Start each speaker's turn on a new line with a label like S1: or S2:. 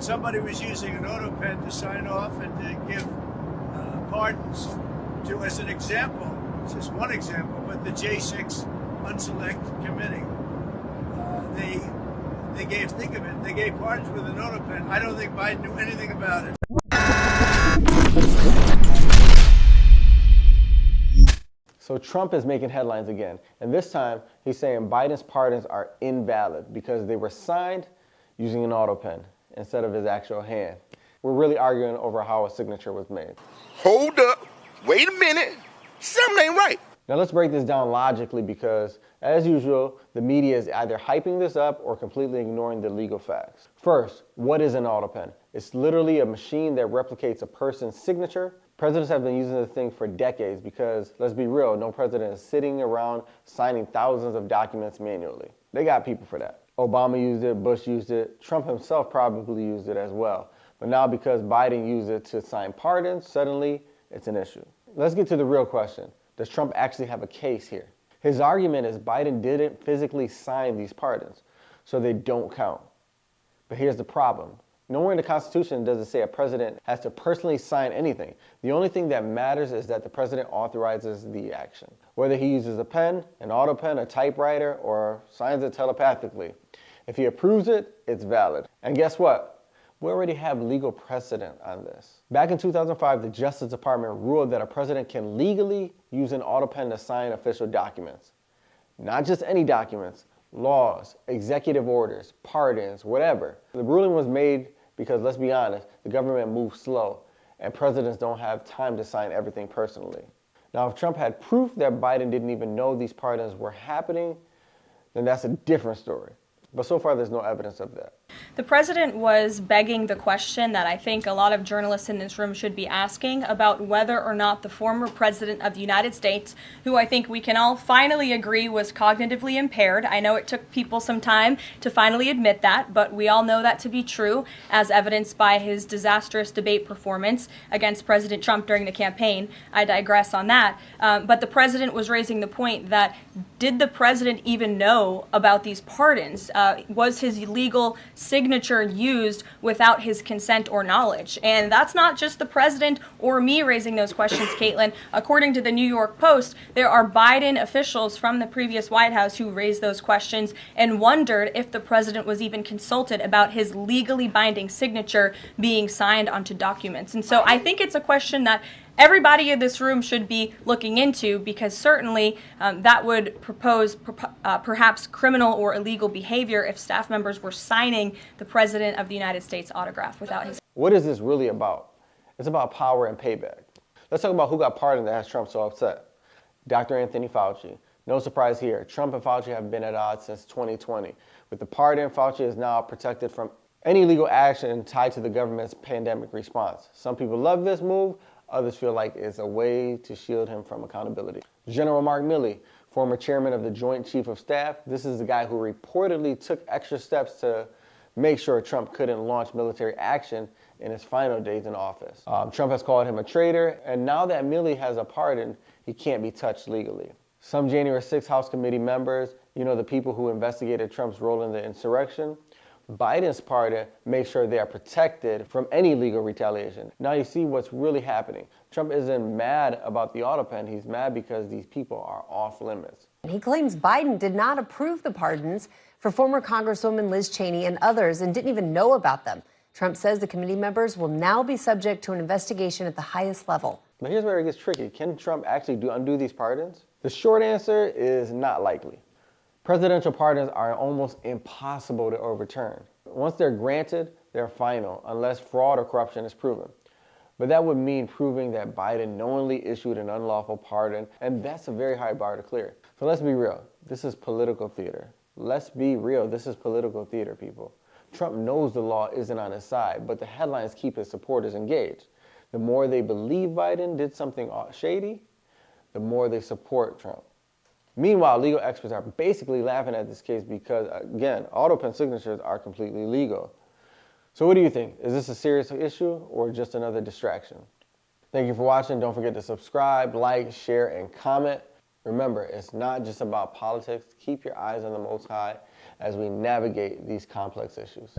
S1: somebody was using an Autopen to sign off and to give pardons to, as an example, it's just one example, but the J6 Unselect Committee. They gave, think of it, they gave pardons with an Autopen. I don't think Biden knew anything about it.
S2: So Trump is making headlines again, and this time he's saying Biden's pardons are invalid because they were signed using an Autopen instead of his actual hand. We're really arguing over how a signature was made.
S3: Hold up, wait a minute, something ain't right.
S2: Now let's break this down logically because, as usual, the media is either hyping this up or completely ignoring the legal facts. First, what is an Autopen? It's literally a machine that replicates a person's signature. Presidents have been using this thing for decades because, let's be real, no president is sitting around signing thousands of documents manually. They got people for that. Obama used it, Bush used it, Trump himself probably used it as well. But now because Biden used it to sign pardons, suddenly it's an issue. Let's get to the real question. Does Trump actually have a case here? His argument is Biden didn't physically sign these pardons, so they don't count. But here's the problem. Nowhere in the Constitution does it say a president has to personally sign anything. The only thing that matters is that the president authorizes the action. Whether he uses a pen, an Autopen, a typewriter, or signs it telepathically. If he approves it, it's valid. And guess what? We already have legal precedent on this. Back in 2005, the Justice Department ruled that a president can legally use an Autopen to sign official documents. Not just any documents, laws, executive orders, pardons, whatever. The ruling was made because, let's be honest, the government moves slow and presidents don't have time to sign everything personally. Now, if Trump had proof that Biden didn't even know these pardons were happening, then that's a different story. But so far, there's no evidence of that.
S4: The president was begging the question that I think a lot of journalists in this room should be asking about whether or not the former president of the United States, who I think we can all finally agree was cognitively impaired. I know it took people some time to finally admit that, but we all know that to be true, as evidenced by his disastrous debate performance against President Trump during the campaign. I digress on that. But the president was raising the point that, did the president even know about these pardons? Was his legal signature used without his consent or knowledge? And that's not just the president or me raising those questions, Caitlin. According to the New York Post, there are Biden officials from the previous White House who raised those questions and wondered if the president was even consulted about his legally binding signature being signed onto documents. And so I think it's a question that everybody in this room should be looking into, because certainly that would propose perhaps criminal or illegal behavior if staff members were signing the President of the United States autograph without his.
S2: What is this really about? It's about power and payback. Let's talk about who got pardoned that has Trump so upset. Dr. Anthony Fauci. No surprise here. Trump and Fauci have been at odds since 2020. With the pardon, Fauci is now protected from any legal action tied to the government's pandemic response. Some people love this move. Others feel like it's a way to shield him from accountability. General Mark Milley, former chairman of the Joint Chief of Staff, this is the guy who reportedly took extra steps to make sure Trump couldn't launch military action in his final days in office. Trump has called him a traitor, and now that Milley has a pardon, he can't be touched legally. Some January 6th House committee members, the people who investigated Trump's role in the insurrection, Biden's pardon makes sure they are protected from any legal retaliation. Now you see what's really happening. Trump isn't mad about the Autopen. He's mad because these people are off limits.
S5: He claims Biden did not approve the pardons for former Congresswoman Liz Cheney and others and didn't even know about them. Trump says the committee members will now be subject to an investigation at the highest level.
S2: But here's where it gets tricky. Can Trump actually undo these pardons? The short answer is not likely. Presidential pardons are almost impossible to overturn. Once they're granted, they're final, unless fraud or corruption is proven. But that would mean proving that Biden knowingly issued an unlawful pardon, and that's a very high bar to clear. So let's be real. This is political theater. Let's be real. This is political theater, people. Trump knows the law isn't on his side, but the headlines keep his supporters engaged. The more they believe Biden did something shady, the more they support Trump. Meanwhile, legal experts are basically laughing at this case because, again, Autopen signatures are completely legal. So what do you think? Is this a serious issue or just another distraction? Thank you for watching. Don't forget to subscribe, like, share, and comment. Remember, it's not just about politics. Keep your eyes on the Most High as we navigate these complex issues.